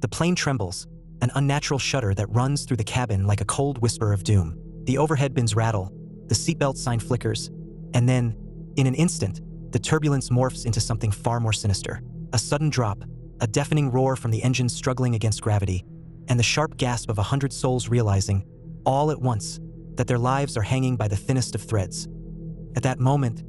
The plane trembles, an unnatural shudder that runs through the cabin like a cold whisper of doom. The overhead bins rattle, the seatbelt sign flickers, and then, in an instant, the turbulence morphs into something far more sinister. A sudden drop, a deafening roar from the engines struggling against gravity, and the sharp gasp of 100 souls realizing, all at once, that their lives are hanging by the thinnest of threads. At that moment,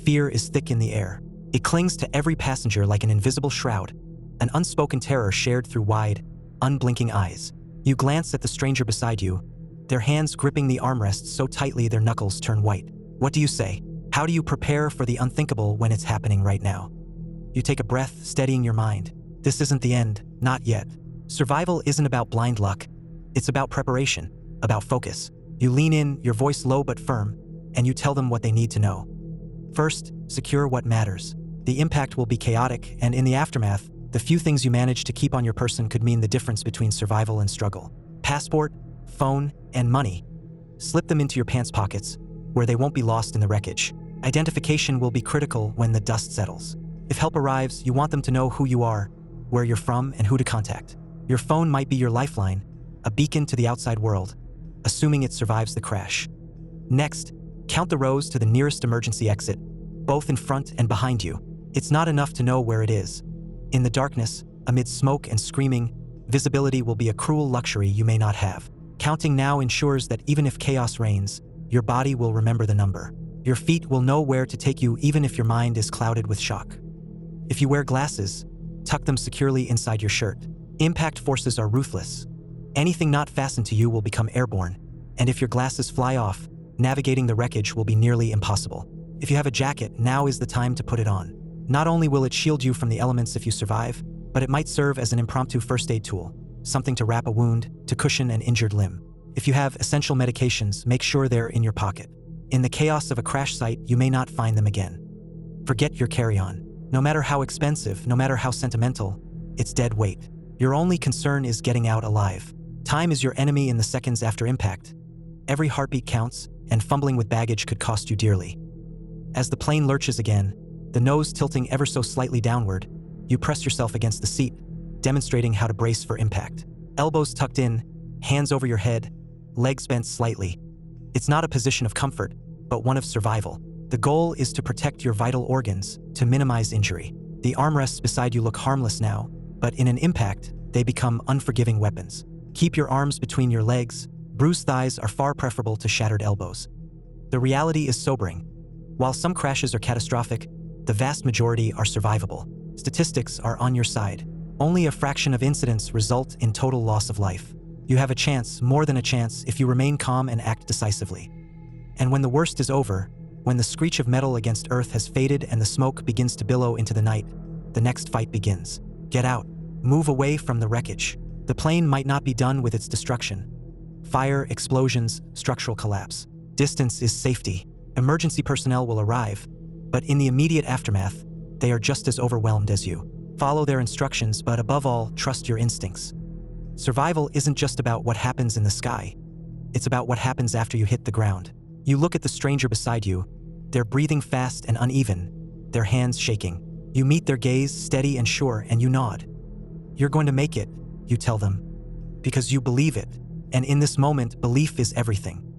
fear is thick in the air. It clings to every passenger like an invisible shroud, an unspoken terror shared through wide, unblinking eyes. You glance at the stranger beside you, their hands gripping the armrests so tightly their knuckles turn white. What do you say? How do you prepare for the unthinkable when it's happening right now? You take a breath, steadying your mind. This isn't the end, not yet. Survival isn't about blind luck. It's about preparation, about focus. You lean in, your voice low but firm, and you tell them what they need to know. First, secure what matters. The impact will be chaotic, and in the aftermath, the few things you manage to keep on your person could mean the difference between survival and struggle. Passport, phone, and money. Slip them into your pants pockets, where they won't be lost in the wreckage. Identification will be critical when the dust settles. If help arrives, you want them to know who you are, where you're from, and who to contact. Your phone might be your lifeline, a beacon to the outside world, assuming it survives the crash. Next, count the rows to the nearest emergency exit, both in front and behind you. It's not enough to know where it is. In the darkness, amid smoke and screaming, visibility will be a cruel luxury you may not have. Counting now ensures that even if chaos reigns, your body will remember the number. Your feet will know where to take you even if your mind is clouded with shock. If you wear glasses, tuck them securely inside your shirt. Impact forces are ruthless. Anything not fastened to you will become airborne, and if your glasses fly off, navigating the wreckage will be nearly impossible. If you have a jacket, now is the time to put it on. Not only will it shield you from the elements if you survive, but it might serve as an impromptu first aid tool, something to wrap a wound, to cushion an injured limb. If you have essential medications, make sure they're in your pocket. In the chaos of a crash site, you may not find them again. Forget your carry-on. No matter how expensive, no matter how sentimental, it's dead weight. Your only concern is getting out alive. Time is your enemy in the seconds after impact. Every heartbeat counts, and fumbling with baggage could cost you dearly. As the plane lurches again, the nose tilting ever so slightly downward, you press yourself against the seat, demonstrating how to brace for impact. Elbows tucked in, hands over your head, legs bent slightly. It's not a position of comfort, but one of survival. The goal is to protect your vital organs, to minimize injury. The armrests beside you look harmless now, but in an impact, they become unforgiving weapons. Keep your arms between your legs. Bruised thighs are far preferable to shattered elbows. The reality is sobering. While some crashes are catastrophic, the vast majority are survivable. Statistics are on your side. Only a fraction of incidents result in total loss of life. You have a chance, more than a chance, if you remain calm and act decisively. And when the worst is over, when the screech of metal against earth has faded and the smoke begins to billow into the night, the next fight begins. Get out. Move away from the wreckage. The plane might not be done with its destruction. Fire, explosions, structural collapse. Distance is safety. Emergency personnel will arrive, but in the immediate aftermath, they are just as overwhelmed as you. Follow their instructions, but above all, trust your instincts. Survival isn't just about what happens in the sky. It's about what happens after you hit the ground. You look at the stranger beside you. They're breathing fast and uneven, their hands shaking. You meet their gaze, steady and sure, and you nod. You're going to make it, you tell them, because you believe it. And in this moment, belief is everything.